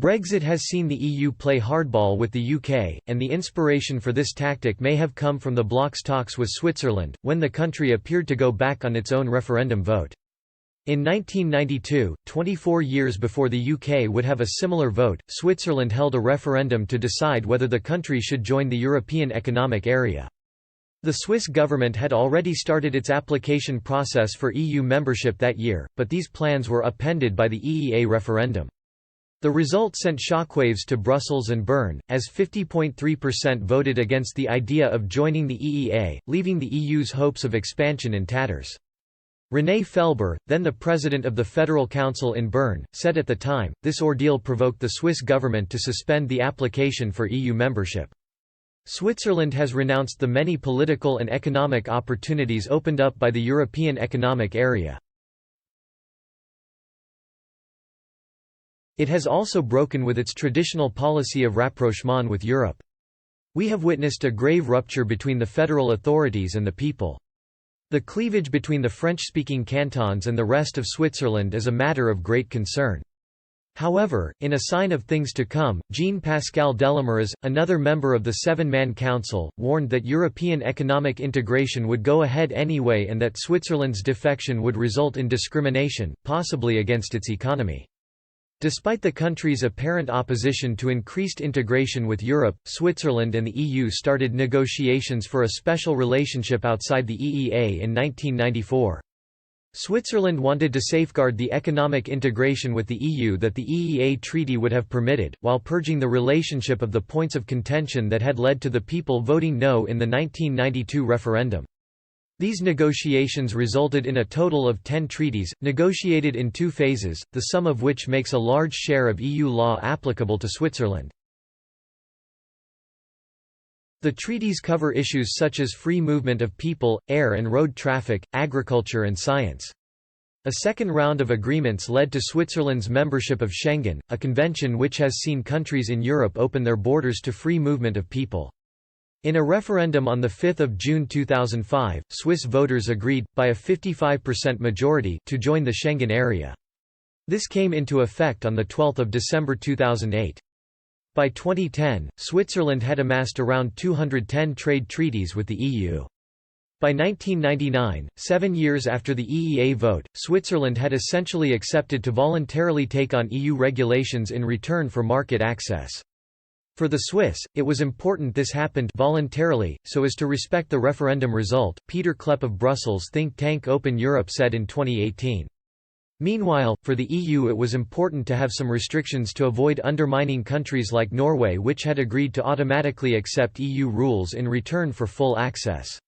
Brexit has seen the EU play hardball with the UK, and the inspiration for this tactic may have come from the bloc's talks with Switzerland, when the country appeared to go back on its own referendum vote. In 1992, 24 years before the UK would have a similar vote, Switzerland held a referendum to decide whether the country should join the European Economic Area. The Swiss government had already started its application process for EU membership that year, but these plans were upended by the EEA referendum. The result sent shockwaves to Brussels and Bern, as 50.3% voted against the idea of joining the EEA, leaving the EU's hopes of expansion in tatters. René Felber, then the president of the Federal Council in Bern, said at the time, this ordeal provoked the Swiss government to suspend the application for EU membership. Switzerland has renounced the many political and economic opportunities opened up by the European Economic Area. It has also broken with its traditional policy of rapprochement with Europe. We have witnessed a grave rupture between the federal authorities and the people. The cleavage between the French-speaking cantons and the rest of Switzerland is a matter of great concern. However, in a sign of things to come, Jean-Pascal Delamara's, another member of the Seven-Man Council, warned that European economic integration would go ahead anyway and that Switzerland's defection would result in discrimination, possibly against its economy. Despite the country's apparent opposition to increased integration with Europe, Switzerland and the EU started negotiations for a special relationship outside the EEA in 1994. Switzerland wanted to safeguard the economic integration with the EU that the EEA treaty would have permitted, while purging the relationship of the points of contention that had led to the people voting no in the 1992 referendum. These negotiations resulted in a total of 10 treaties, negotiated in 2 phases, the sum of which makes a large share of EU law applicable to Switzerland. The treaties cover issues such as free movement of people, air and road traffic, agriculture and science. A second round of agreements led to Switzerland's membership of Schengen, a convention which has seen countries in Europe open their borders to free movement of people. In a referendum on 5 June 2005, Swiss voters agreed, by a 55% majority, to join the Schengen area. This came into effect on 12 December 2008. By 2010, Switzerland had amassed around 210 trade treaties with the EU. By 1999, 7 years after the EEA vote, Switzerland had essentially accepted to voluntarily take on EU regulations in return for market access. For the Swiss, it was important this happened voluntarily, so as to respect the referendum result, Peter Klepp of Brussels think tank Open Europe said in 2018. Meanwhile, for the EU it was important to have some restrictions to avoid undermining countries like Norway, which had agreed to automatically accept EU rules in return for full access.